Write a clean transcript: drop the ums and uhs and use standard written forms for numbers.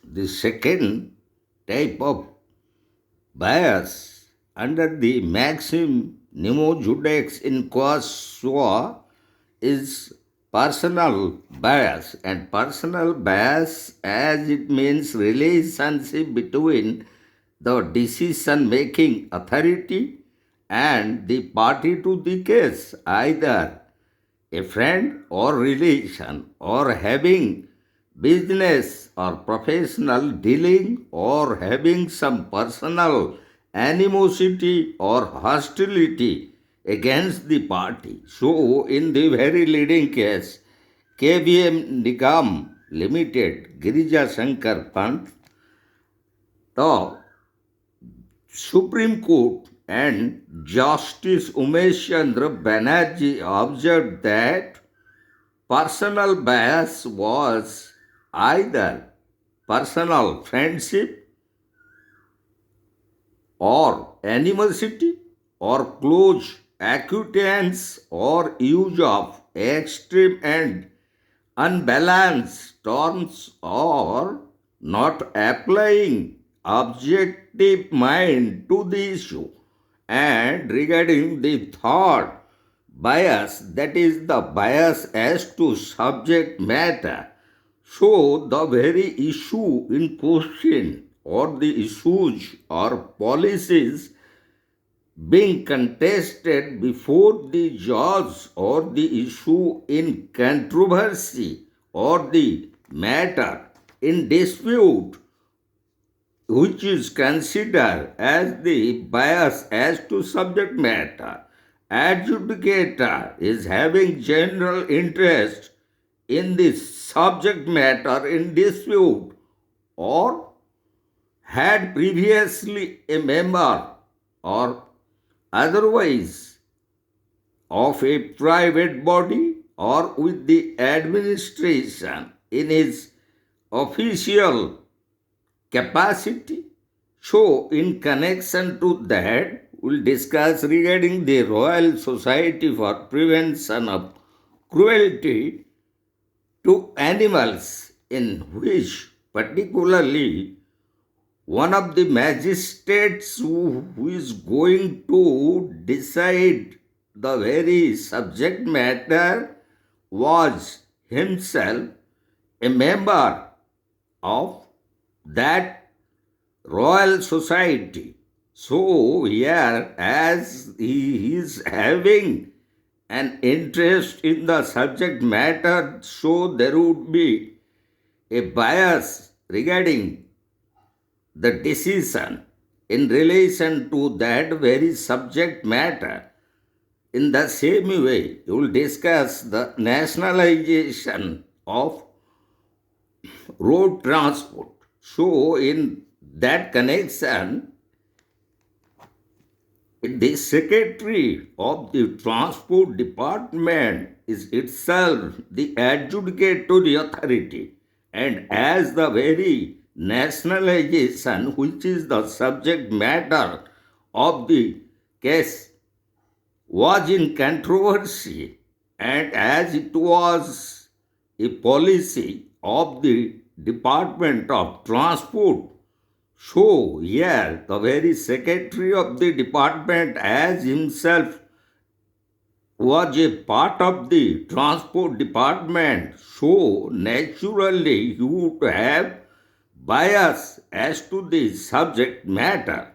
The second type of bias under the maxim nemo judex in quas sua is personal bias, and personal bias as it means relationship between the decision making authority and the party to the case, either a friend or relation, or having business or professional dealing, or having some personal animosity or hostility against the party. So, in the very leading case, KVM Nigam Limited, Girija Shankar Pant, the Supreme Court and Justice Umesh Chandra Banerjee observed that personal bias was either personal friendship or animosity or close acquaintance or use of extreme and unbalanced terms or not applying objective mind to the issue. And regarding the third bias, that is the bias as to subject matter, so the very issue in question or the issues or policies being contested before the judge or the issue in controversy or the matter in dispute, which is considered as the bias as to subject matter. Adjudicator is having general interest in the subject matter in dispute, or had previously a member or otherwise of a private body or with the administration in his official capacity. So, in connection to that, we'll discuss regarding the Royal Society for Prevention of Cruelty to Animals, in which particularly one of the magistrates who is going to decide the very subject matter was himself a member of that Royal Society. So, here, as he is having an interest in the subject matter, so there would be a bias regarding the decision in relation to that very subject matter. In the same way, you will discuss the nationalization of road transport. So, in that connection, the Secretary of the Transport Department is itself the adjudicatory authority, and as the very nationalization, which is the subject matter of the case, was in controversy, and as it was a policy of the Department of Transport, so here the very secretary of the department as himself was a part of the transport department, so naturally you would have bias as to the subject matter.